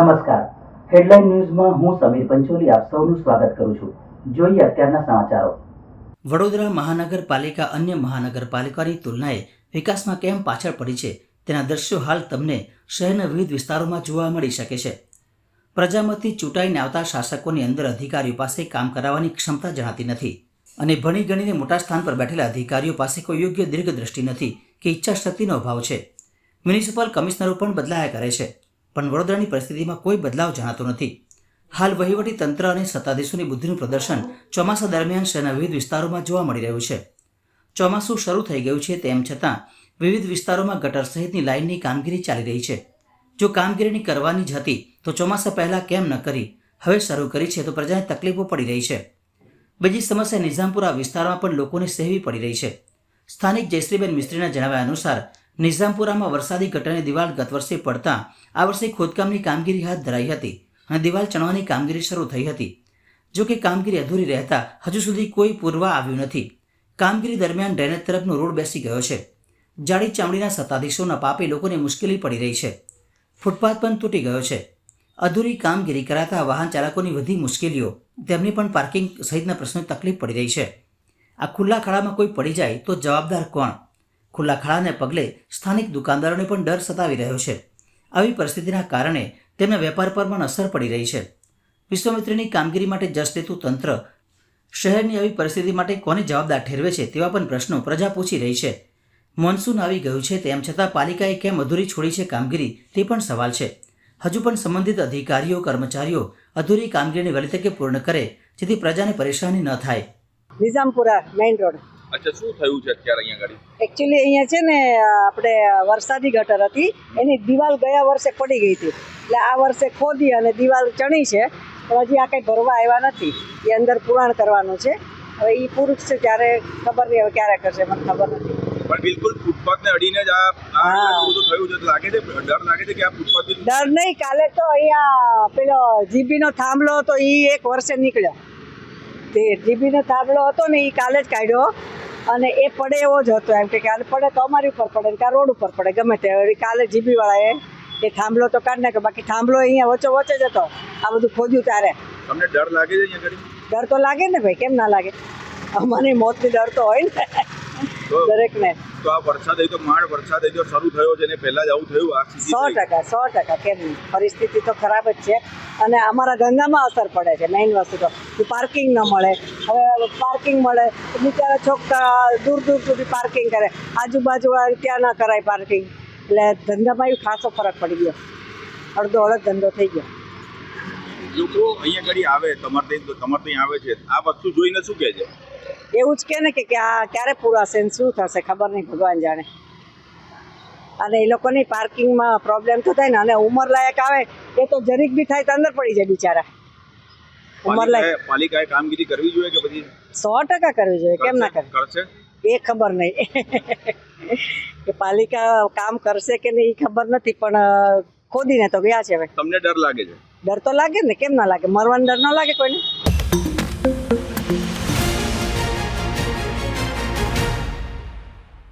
નમસ્કાર, હેડલાઇન ન્યૂઝમાં હું સમીર પંચોલી આપ સૌનું સ્વાગત કરું છું. જોઈએ અત્યારના સમાચારો. વડોદરા મહાનગરપાલિકા અન્ય મહાનગરપાલિકાની તુલનાએ વિકાસમાં કેમ પાછળ પડી છે તેના દ્રશ્યો હાલ તમને શહેરના વિવિધ વિસ્તારોમાં જોવા મળી શકે છે. પ્રજામાંથી ચૂંટાઈને આવતા શાસકોની અંદર અધિકારીઓ પાસે કામ કરાવવાની ક્ષમતા જણાતી નથી અને ભણી ગણીને મોટા સ્થાન પર બેઠેલા અધિકારીઓ પાસે કોઈ યોગ્ય દીર્ઘદ્રષ્ટિ નથી કે ઈચ્છાશક્તિનો અભાવ છે. મ્યુનિસિપલ કમિશનરો પણ બદલાયા કરે છે, પણ વડોદરાની પરિસ્થિતિમાં કોઈ બદલાવ જણાતો નથી. હાલ વહીવટી તંત્ર અને સત્તાધીશોની બુદ્ધિનું પ્રદર્શન ચોમાસા દરમિયાન શહેરના વિવિધ વિસ્તારોમાં જોવા મળી રહ્યું છે. ચોમાસું શરૂ થઈ ગયું છે, તેમ છતાં વિવિધ વિસ્તારોમાં ગટર સહિતની લાઇનની કામગીરી ચાલી રહી છે. જો કામગીરીની કરવાની જ હતી તો ચોમાસા પહેલાં કેમ ન કરી, હવે શરૂ કરી છે તો પ્રજાને તકલીફો પડી રહી છે. બીજી સમસ્યા નિઝામપુરા વિસ્તારમાં પણ લોકોને સહેવી પડી રહી છે. સ્થાનિક જયશ્રીબેન મિસ્ત્રીના જણાવ્યા અનુસાર નિઝામપુરામાં વરસાદી ગટરની દિવાલ ગત વર્ષે પડતા આ વર્ષે ખોદકામની કામગીરી હાથ ધરાઈ હતી અને દિવાલ ચણવાની કામગીરી શરૂ થઈ હતી. જો કે કામગીરી અધૂરી રહેતા હજુ સુધી કોઈ પૂરવા આવ્યું નથી. કામગીરી દરમિયાન ડ્રેનેજ તરફનો રોડ બેસી ગયો છે. જાડી ચામડીના સત્તાધીશોના પાપે લોકોને મુશ્કેલી પડી રહી છે. ફૂટપાથ પણ તૂટી ગયો છે. અધૂરી કામગીરી કરાતા વાહન ચાલકોની વધી મુશ્કેલીઓ, તેમને પણ પાર્કિંગ સહિતના પ્રશ્નો તકલીફ પડી રહી છે. આ ખુલ્લા ખાડામાં કોઈ પડી જાય તો જવાબદાર કોણ? ખુલ્લા ખાડાને પગલે સ્થાનિક દુકાનદારોને પણ ડર સતાવી રહ્યો છે. આવી પરિસ્થિતિના કારણે તેમના વેપાર પર પણ અસર પડી રહી છે. વિશ્વામિત્રીની કામગીરી માટે જશ લેતું તંત્ર શહેરની આવી પરિસ્થિતિ માટે કોને જવાબદાર ઠેરવે છે તેવા પણ પ્રશ્નો પ્રજા પૂછી રહી છે. મોન્સૂન આવી ગયું છે, તેમ છતાં પાલિકાએ કેમ અધૂરી છોડી છે કામગીરી, તે પણ સવાલ છે. હજુ પણ સંબંધિત અધિકારીઓ કર્મચારીઓ અધૂરી કામગીરીને વહેલી તકે પૂર્ણ કરે જેથી પ્રજાને પરેશાની ન થાય. Nizampura main road. અચ્છા, શું થયું છે અત્યારે અહીંયા ગાડી? એકચ્યુઅલી અહીંયા છે ને આપણે વરસાદી ગટર હતી, એની દિવાલ ગયા વર્ષે પડી ગઈ હતી, એટલે આ વર્ષે ખોદી અને દિવાલ ચણી છે, પણ હજી આ કંઈ ભરવા આવ્યા નથી. એ અંદર પુરાણ કરવાનું છે. હવે એ પૂરું છે ત્યારે ખબર નહીં હવે ક્યારે કરશે, મને ખબર નથી. પણ બિલકુલ ફૂટપાથને અડીને જ આ બધું થયું છે. લાગે છે, ડર લાગે છે કે આ ફૂટપાથ ડર નહીં. કાલે તો અહીંયા પેલો જીબીનો થાંભલો હતો, એ એક વર્ષે નીકળ્યો. તે જીબીનો થાંભલો હતો ને એ કાલે જ કાઢ્યો અને એ પડે એવો જ હતો. એમ કે કાલે પડે તો અમારી ઉપર પડે, કાં રોડ ઉપર પડે, ગમે તે. કાલે જીબીવાળાએ એ થાંભલો તો કાઢી નાખ્યો, બાકી થાંભલો અહીંયા વચ્ચે વચ્ચે જ હતો. આ બધું ખોદ્યું ત્યારે. તમને ડર લાગે છે અહીંયા ગાડી? ડર તો લાગે ને ભાઈ, કેમ ના લાગે? મને મોતની ડર તો હોય ને દરેકને. તો આ વરસાદ તો માંડ વરસાદ શરૂ થયો છે ને પહેલા જ આવું થયું? આ 100% કેમ નહીં? પરિસ્થિતિ તો ખરાબ જ છે અને અમારા ધંધામાં અસર પડે છે. મેઇન વસ્તુ તો પાર્કિંગ ન મળે. હવે પાર્કિંગ મળે તો બિચારા છોકરા દૂર દૂર સુધી પાર્કિંગ કરે, આજુબાજુ ત્યાં ન કરાય પાર્કિંગ, એટલે ધંધામાં એવો ખાસો ફરક પડી ગયો. અડધો અડધ ધંધો થઈ ગયો. લોકો અહીંયા ગાડી આવે, તમારે ત્યાં આવે છે, આ વસ્તુ જોઈને શું કહે છે? એવું જ કે ને કે આ ક્યારે પૂરાશે ને શું થશે ખબર નહીં, ભગવાન જાણે. અને એ લોકોની પાર્કિંગમાં પ્રોબ્લેમ તો થાય ને, અને ઉંમરલાયક આવે એ તો જરીક બી થાય તો અંદર પડી જાય બિચારા. ઉંમરલાયક પાલિકાએ કામગીરી કરવી જોઈએ કે પછી? 100% કરવી જોઈએ, કેમ ના કરે? કરશે એ ખબર નહીં કે પાલિકા કામ કરશે કે નહીં એ ખબર નથી, પણ ખોદીને તો ગયા છે. હવે તમને ડર લાગે છે? ડર તો લાગે ને, કેમ ના લાગે? મરવાનો ડર ન લાગે કોઈને?